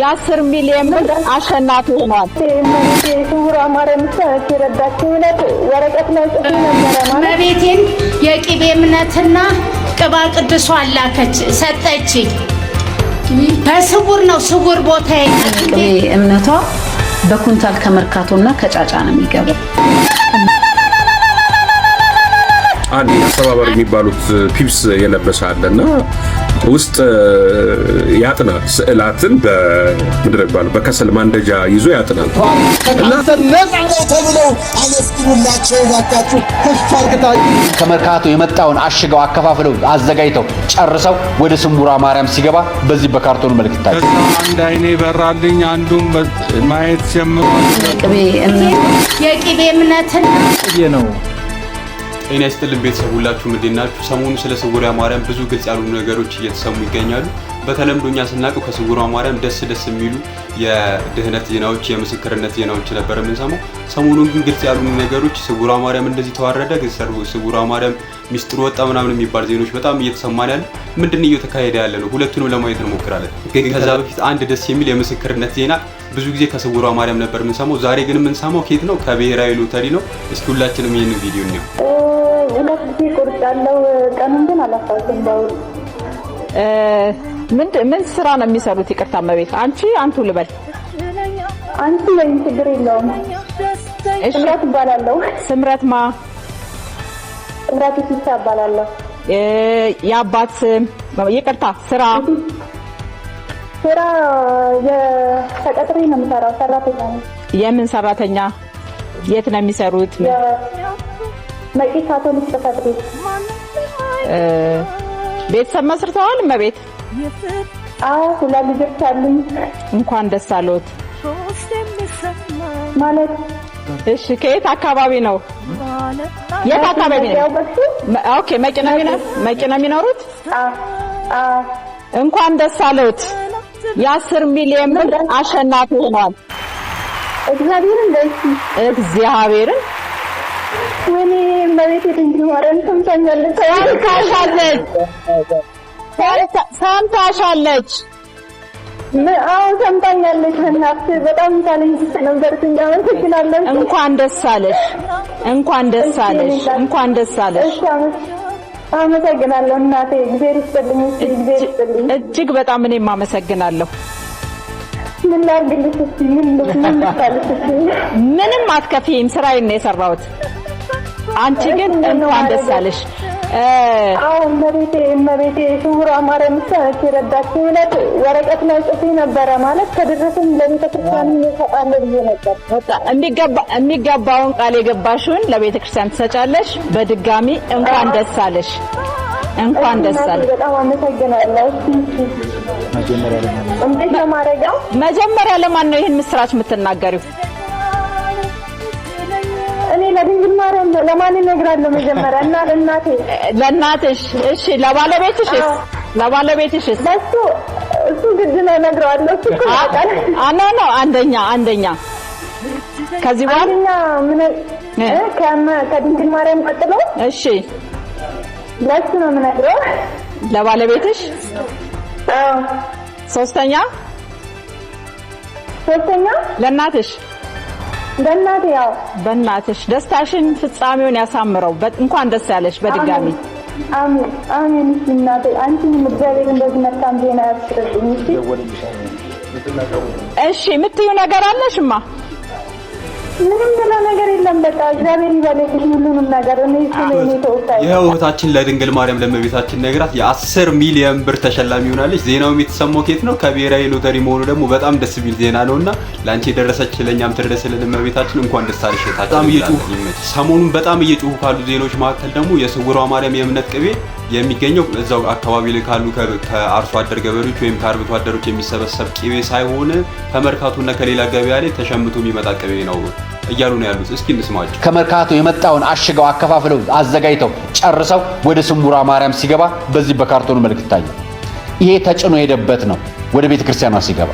የ10 ሚሊዮን ብር አሸናፊ ሆኗል። ስውሯ ማርያም ተረዳችሁ ነት ወረቀት ላይ ጽፎ ነበር ማለት መቤቴን የቅቤ እምነትና ቅባ ቅዱስ አላከች ሰጠች። በስውር ነው ስውር ቦታ ቅቤ እምነቷ በኩንታል ከመርካቶና ከጫጫ ነው የሚገባው። አንድ አስተባባሪ የሚባሉት ፒፕስ የለበሰ አለና ውስጥ ያጥናል ስዕላትን በከሰል ማንደጃ ይዞ ያጥናል። ከመርካቶ የመጣውን አሽገው አከፋፍለው አዘጋጅተው ጨርሰው ወደ ስውሯ ማርያም ሲገባ በዚህ በካርቶን መልክ ይታያል። አንድ አይኔ በራልኝ አንዱም ማየት ጀምሯል። የቅቤ እምነትና ነው። ጤና ይስጥልን ቤተሰብ ሁላችሁም እንዴት ናችሁ? ሰሞኑን ስለ ስውሯ ማርያም ብዙ ግልጽ ያሉ ነገሮች እየተሰሙ ይገኛሉ። በተለምዶኛ ስናቀው ከስውሯ ማርያም ደስ የሚሉ የድህነት ዜናዎች፣ የምስክርነት ዜናዎች ነበር የምንሰማው። ሰሞኑን ግን ግልጽ ያሉ ነገሮች ስውሯ ማርያም እንደዚህ ተዋረደ፣ ስውሯ ማርያም ሚስጥሩ ወጣ ምናምን የሚባል ዜናዎች በጣም እየተሰማን ያለ ምንድነው እየተካሄደ ያለ ነው? ሁለቱንም ለማየት እንሞክራለን። ግን ከዛ በፊት አንድ ደስ የሚል የምስክርነት ዜና ብዙ ጊዜ ከስውሯ ማርያም ነበር የምንሰማው። ዛሬ ግን የምንሰማው ከየት ነው? ከብሔራዊ ሎተሪ ነው። እስኪ ሁላችንም ይሄንን ቪዲዮ እንየው። ሁለት ጊዜ ቆርጫለሁ። ቀኑን ግን አላስታውስም። ባውል ምን ስራ ነው የሚሰሩት? ይቅርታ መቤት አንቱ ልበል። አንቺ ወይም ችግር የለውም። ስምረት እባላለሁ። ስምረት ማ? ስምረት ሲሳ እባላለሁ። የአባት ስም? ይቅርታ ስራ ተቀጥሬ ነው የምሰራው። ሰራተኛ ነኝ። የምን ሰራተኛ? የት ነው የሚሰሩት? መቂ ካቶሊክ ጽሕፈት ቤት። ቤተሰብ መስርተዋል መቤት? አዎ ሁለት ልጆች አሉኝ። እንኳን ደስ አለዎት ማለት። እሺ ከየት አካባቢ ነው? የት አካባቢ ነው? ኦኬ መቂ ነው የሚኖሩት? እንኳን ደስ አለዎት። የ10 ሚሊዮን ብር አሸናፊ ሆኗል። እግዚአብሔርን ወይኔ መቤት ድንግል ማርያም ሰምታሻለች። አዎ ሰምታኛለች። በእናትህ በጣም ታለንት ነበር። አመሰግናለሁ። እንኳን ደስ አለሽ። እንኳን ደስ አለሽ። አመሰግናለሁ እናቴ። እግዚአብሔር ይስጥልኝ። እጅግ በጣም እኔም አመሰግናለሁ። ምን ላድርግልሽ? እስኪ ምን ልታልሽ? ምንም አትከፊም። ስራዬን ነው የሰራሁት። አንቺ ግን እንኳን ደስ አለሽ። አዎ መቤቴ ስውሯ ማርያም ተረዳችሁ ነት ወረቀት ላይ ጽፎ ነበር ማለት ከደረሰኝ ለቤተክርስቲያን ይሰጣል ብዬ ነበር። የሚገባውን ቃል የገባሽውን ለቤተክርስቲያን ትሰጫለሽ። በድጋሚ እንኳን ደስ አለሽ። እንኳን ደስ አለሽ። በጣም አመሰግናለሁ። መጀመሪያ ለማን ነው ይሄን ምስራች የምትናገሪው? እኔ ለድንግል ማርያም ነው። ለማን እነግራለሁ? መጀመሪያ እና ለእናትሽ። እሺ ለባለቤትሽ እሱ ግድ ነው እነግረዋለሁ። እሱ እኮ ያውቃል። ነው አንደኛ ከዚህ በኋላ ከድንግል ማርያም ቀጥሎ እሺ ለሱ ነው የምነግረው። ለባለቤትሽ? አዎ። ሶስተኛ ለእናትሽ? ለእናቴ። ያው በእናትሽ ደስታሽን ፍጻሜውን ያሳምረው። እንኳን ደስ ያለሽ በድጋሚ። አሜን። እናቴ አንቺን እግዚአብሔር እንደዚህ መልካም ዜና ያስረዳኝ። እሺ የምትይው ነገር አለሽማ? ምንም ብላ ነገር የለም። በቃ እግዚአብሔር ይባርክሽ ሁሉንም ነገር። እኔ ተወጣይ እህታችን ለድንግል ማርያም ለእመቤታችን ነግራት የ10 ሚሊዮን ብር ተሸላሚ ሆናለች። ዜናው የተሰማው ከየት ነው? ከብሔራዊ ሎተሪ መሆኑ ደግሞ በጣም ደስ የሚል ዜና ነውና ላንቺ የደረሰች ለኛም ትደረስልን እመቤታችን። እንኳን ደስ አለሽ። ሰሞኑን በጣም እየጮሁ ካሉ ዜናዎች መካከል ደግሞ የስውሯ ማርያም የእምነት ቅቤ የሚገኘው እዛው አካባቢ ላይ ካሉ ከአርሶ አደር ገበሬዎች ወይም ከአርብቶ አደሮች የሚሰበሰብ ቅቤ ሳይሆን ከመርካቶና ከሌላ ገበያ ላይ ተሸምቶ የሚመጣ ቅቤ ነው እያሉ ነው ያሉት። እስኪ እንስማቸው። ከመርካቶ የመጣውን አሽገው አከፋፍለው አዘጋጅተው ጨርሰው ወደ ስውሯ ማርያም ሲገባ በዚህ በካርቶን መልክ ይታያል። ይሄ ተጭኖ ሄደበት ነው ወደ ቤተክርስቲያኗ ሲገባ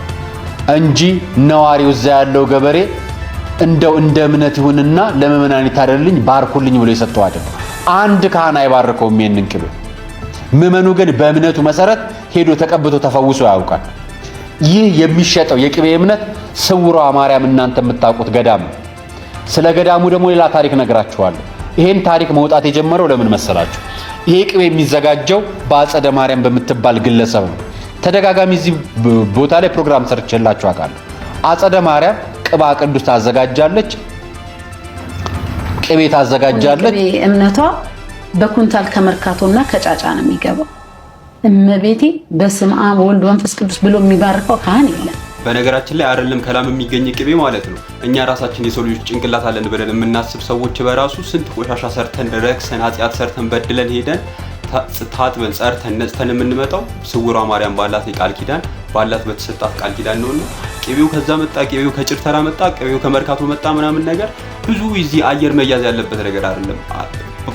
እንጂ ነዋሪው እዛ ያለው ገበሬ እንደው እንደ እምነት ይሁንና ለምእመናን ይታደልልኝ ባርኩልኝ ብሎ የሰጠው አይደል። አንድ ካህን አይባርከውም ይሄንን ቅቤ። ምእመኑ ግን በእምነቱ መሰረት ሄዶ ተቀብቶ ተፈውሶ ያውቃል። ይህ የሚሸጠው የቅቤ እምነት ስውሯ ማርያም እናንተ የምታውቁት ገዳም ነው። ስለ ገዳሙ ደግሞ ሌላ ታሪክ ነግራችኋለሁ። ይሄን ታሪክ መውጣት የጀመረው ለምን መሰላችሁ? ይሄ ቅቤ የሚዘጋጀው በአጸደ ማርያም በምትባል ግለሰብ ነው። ተደጋጋሚ እዚህ ቦታ ላይ ፕሮግራም ሰርቼላችሁ አውቃለሁ። አጸደ ማርያም ቅባ ቅዱስ ታዘጋጃለች፣ ቅቤ ታዘጋጃለች። ቅቤ እምነቷ በኩንታል ከመርካቶና ከጫጫ ነው የሚገባው። እመቤቴ በስመ አብ ወልድ መንፈስ ቅዱስ ብሎ የሚባርከው ካህን የለም። በነገራችን ላይ አይደለም ከላም የሚገኝ ቅቤ ማለት ነው። እኛ ራሳችን የሰው ልጆች ጭንቅላት አለን ብለን የምናስብ ሰዎች በራሱ ስንት ቆሻሻ ሰርተን ረክሰን ኃጢአት ሰርተን በድለን ሄደን ታጥበን ጸርተን ነጽተን የምንመጣው ስውሯ ማርያም ባላት ቃል ኪዳን ባላት በተሰጣት ቃል ኪዳን ነውና ቅቤው ከዛ መጣ፣ ቅቤው ከጭርተራ መጣ፣ ቅቤው ከመርካቶ መጣ ምናምን ነገር ብዙ እዚህ አየር መያዝ ያለበት ነገር አይደለም።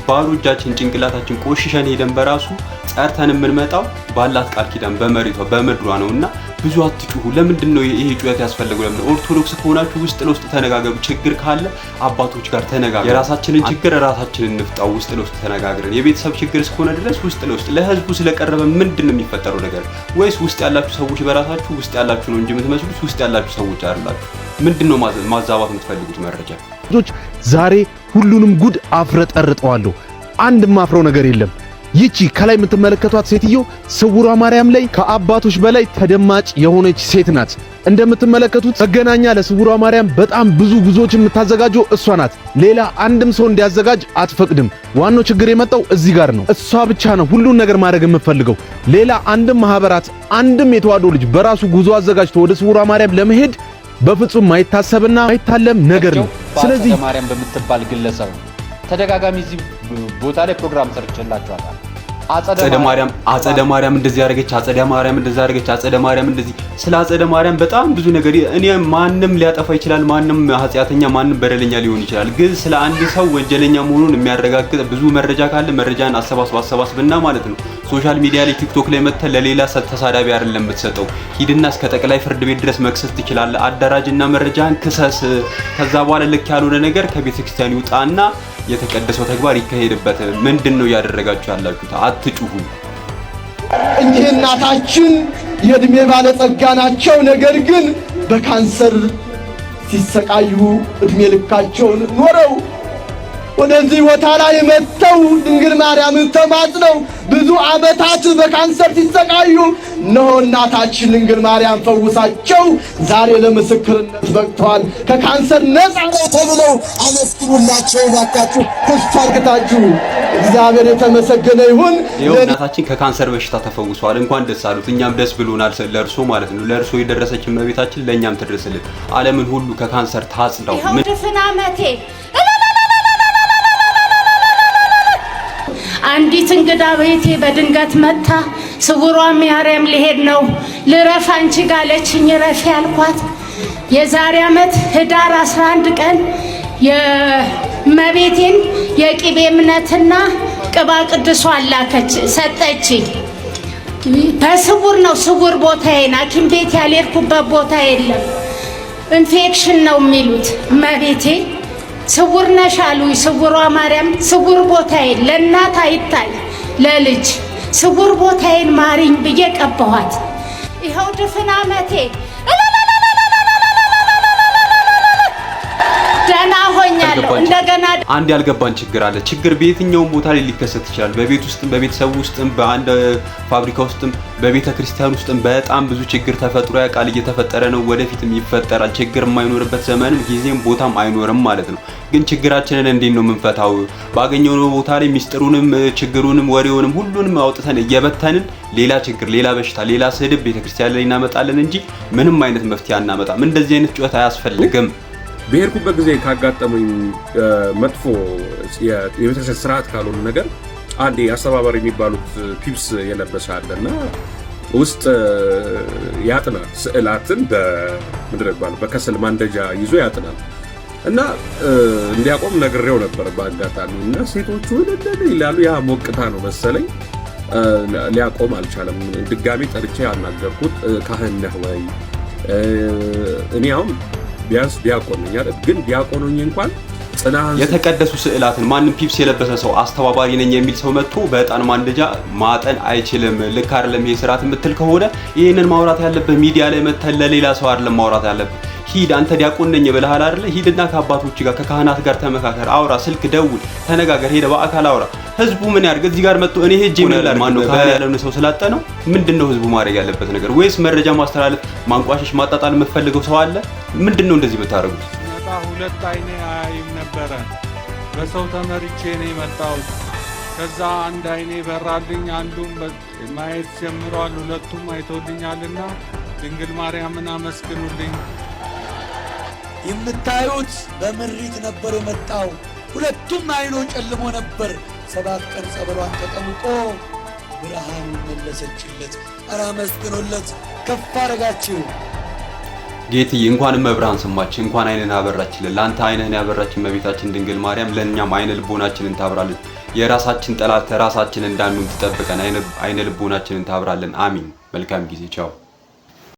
ባዶ እጃችን ጭንቅላታችን ቆሽሸን ሄደን በራሱ ጸርተን የምንመጣው ባላት ቃል ኪዳን በመሬቷ በምድሯ ነውና ብዙ አትጩሁ። ለምንድን ነው ይሄ ጩኸት ያስፈልገው? ለምን ኦርቶዶክስ ከሆናችሁ ውስጥ ለውስጥ ተነጋገሩ። ችግር ካለ አባቶች ጋር ተነጋገሩ። የራሳችንን ችግር ራሳችንን እንፍታው። ውስጥ ለውስጥ ተነጋግረን የቤተሰብ ችግር እስከሆነ ድረስ ውስጥ ለውስጥ ለህዝቡ ስለቀረበ ምንድን ነው የሚፈጠረው ነገር? ወይስ ውስጥ ያላችሁ ሰዎች በራሳችሁ ውስጥ ያላችሁ ነው እንጂ የምትመስሉት ውስጥ ያላችሁ ሰዎች አይደላችሁ? ምንድን ነው ማዛባት የምትፈልጉት መረጃ? ዛሬ ሁሉንም ጉድ አፍረጠርጠዋለሁ። አንድ ማፍረው ነገር የለም። ይቺ ከላይ የምትመለከቷት ሴትዮ ስውሯ ማርያም ላይ ከአባቶች በላይ ተደማጭ የሆነች ሴት ናት። እንደምትመለከቱት መገናኛ ለስውሯ ማርያም በጣም ብዙ ጉዞዎች የምታዘጋጀው እሷ ናት። ሌላ አንድም ሰው እንዲያዘጋጅ አትፈቅድም። ዋናው ችግር የመጣው እዚህ ጋር ነው። እሷ ብቻ ነው ሁሉን ነገር ማድረግ የምትፈልገው። ሌላ አንድም ማህበራት አንድም የተዋሕዶ ልጅ በራሱ ጉዞ አዘጋጅቶ ወደ ስውሯ ማርያም ለመሄድ በፍጹም ማይታሰብና ማይታለም ነገር ነው። ስለዚህ ማርያም በምትባል ግለሰብ ተደጋጋሚ እዚህ ቦታ ላይ ፕሮግራም ሰርቼላችኋል። አጸደ ማርያም እንደዚህ ያደረገች፣ አጸደ ማርያም እንደዚህ ያደረገች፣ አጸደ ማርያም እንደዚህ። ስለ አጸደ ማርያም በጣም ብዙ ነገር እኔ ማንንም ሊያጠፋ ይችላል፣ ማንንም ኃጢአተኛ፣ ማንንም በደለኛ ሊሆን ይችላል። ግን ስለ አንድ ሰው ወንጀለኛ መሆኑን የሚያረጋግጥ ብዙ መረጃ ካለ መረጃን አሰባስብና ማለት ነው ሶሻል ሚዲያ ላይ ቲክቶክ ላይ መተህ ለሌላ ተሳዳቢ አይደለም የምትሰጠው። ሂድና እስከ ጠቅላይ ፍርድ ቤት ድረስ መክሰስ ትችላለህ። አደራጅና መረጃን ክሰስ። ከዛ በኋላ ልክ ያልሆነ ነገር ከቤተክርስቲያን ይውጣና የተቀደሰው ተግባር ይካሄድበት። ምንድነው ያደረጋችሁ ያላችሁት? አትጩሁ። እኚህ እናታችን የእድሜ ባለጸጋ ናቸው። ነገር ግን በካንሰር ሲሰቃዩ እድሜ ልካቸውን ኖረው ወደዚህ ቦታ ላይ መጥተው ድንግል ማርያምን ተማጽነው ብዙ ዓመታት በካንሰር ሲሰቃዩ እነሆ እናታችን ድንግል ማርያም ፈውሳቸው ዛሬ ለምስክርነት በቅተዋል። ከካንሰር ነፃ ነው ተብለው አመስግኑላቸው ባካችሁ። ተስፋ አድርጋችሁ እግዚአብሔር የተመሰገነ ይሁን። እናታችን ከካንሰር በሽታ ተፈውሰዋል። እንኳን ደስ አሉት። እኛም ደስ ብሎናል ለእርሶ ማለት ነው። ለእርሶ የደረሰች እመቤታችን ለእኛም ትድረስልን። ዓለምን ሁሉ ከካንሰር ታጽዳው። ምን ድፍን ዓመቴ አንዲት እንግዳ ቤቴ በድንገት መጣ። ስውሯ ማርያም ሊሄድ ነው ልረፍ አንቺ ጋለችኝ። ረፊ ያልኳት የዛሬ ዓመት ህዳር 11 ቀን የመቤቴን የቅቤ እምነትና ቅባ ቅዱስ አላከች ሰጠች። በስውር ነው ስውር ቦታዬን ሐኪም ቤት ያልሄድኩበት ቦታ የለም። ኢንፌክሽን ነው የሚሉት መቤቴ ስውር ነሽ አሉኝ። ስውሯ ማርያም ስውር ቦታዬን ለእናት አይታይ ለልጅ ስውር ቦታዬን ማሪኝ ብዬ ቀባኋት። ይኸው ድፍን ዓመቴ ደህና ሆኛለሁ። እንደገና አንድ ያልገባን ችግር አለ። ችግር በየትኛውም ቦታ ላይ ሊከሰት ይችላል። በቤት ውስጥም፣ በቤተሰብ ውስጥም፣ በአንድ ፋብሪካ ውስጥም፣ በቤተ ክርስቲያን ውስጥም በጣም ብዙ ችግር ተፈጥሮ ያውቃል። እየተፈጠረ ነው፣ ወደፊትም ይፈጠራል። ችግር የማይኖርበት ዘመንም ጊዜም ቦታም አይኖርም ማለት ነው። ግን ችግራችንን እንዴት ነው የምንፈታው? ባገኘው ቦታ ላይ ሚስጥሩንም ችግሩንም ወሬውንም ሁሉንም አውጥተን እየበተንን ሌላ ችግር፣ ሌላ በሽታ፣ ሌላ ስድብ ቤተክርስቲያን ላይ እናመጣለን እንጂ ምንም አይነት መፍትሄ አናመጣም። እንደዚህ አይነት ጩኸት አያስፈልግም። በሄድኩበት ጊዜ ካጋጠመኝ መጥፎ የቤተክርስቲያን ስርዓት ካልሆነ ነገር አንዴ አስተባባሪ የሚባሉት ፒፕስ የለበሰ አለና ውስጥ ያጥናል። ስዕላትን በከሰል ማንደጃ ይዞ ያጥናል እና እንዲያቆም ነግሬው ነበር በአጋጣሚ እና ሴቶቹ ይላሉ። ያ ሞቅታ ነው መሰለኝ ሊያቆም አልቻለም። ድጋሚ ጠርቼ ያናገርኩት ካህን ነህ ወይ? እኔ አሁን ቢያንስ ዲያቆን ነኝ አይደል? ግን ዲያቆን ሆኜ እንኳን የተቀደሱ ስዕላትን ማንም ፒፕስ የለበሰ ሰው አስተባባሪ ነኝ የሚል ሰው መጥቶ በዕጣን ማንደጃ ማጠን አይችልም። ልክ አይደለም ይሄ ስርዓት የምትል ከሆነ ይሄንን ማውራት ያለበት ሚዲያ ላይ መተን ለሌላ ሰው አይደለም ማውራት ያለበት። ሂድ አንተ ዲያቆን ነኝ ብለሃል አይደል? ሂድና ከአባቶች ጋር ከካህናት ጋር ተመካከር፣ አውራ፣ ስልክ ደውል፣ ተነጋገር፣ ሄደ በአካል አውራ። ህዝቡ ምን ያድርግ? እዚህ ጋር መጥቶ እኔ ሄጄ ምን ላድርግ? ማነው ካህን ያለውን ሰው ስላጠ ነው? ምንድነው ህዝቡ ማድረግ ያለበት ነገር? ወይስ መረጃ ማስተላለፍ፣ ማንቋሸሽ፣ ማጣጣል የምትፈልገው ሰው አለ? ምንድነው እንደዚህ የምታደርጉት? መጣ ሁለት አይኔ አያይም ነበረ። በሰው ተመርቼ ነው የመጣሁት። ከዛ አንድ አይኔ በራልኝ፣ አንዱም ማየት ጀምሯል፣ ሁለቱም አይቶልኛልና ድንግል ማርያምን አመስግኑልኝ። የምታዩት በምሪት ነበር የመጣው። ሁለቱም አይኖ ጨልሞ ነበር። 7 ቀን ጸበሏን ተጠምቆ ብርሃን መለሰችለት። ኧረ አመስግኑለት፣ ከፍ አደረጋችሁ። ጌትዬ እንኳን መብርሃን ሰማች፣ እንኳን አይነን አበራችልን። ላንተ አይነን ያበራችን እመቤታችን ድንግል ማርያም ለኛም አይነ ልቦናችንን ታብራልን። የራሳችን ጠላት ራሳችን እንዳንሆን ትጠብቀን፣ አይነ ልቦናችንን ታብራልን። አሚን። መልካም ጊዜ። ቻው።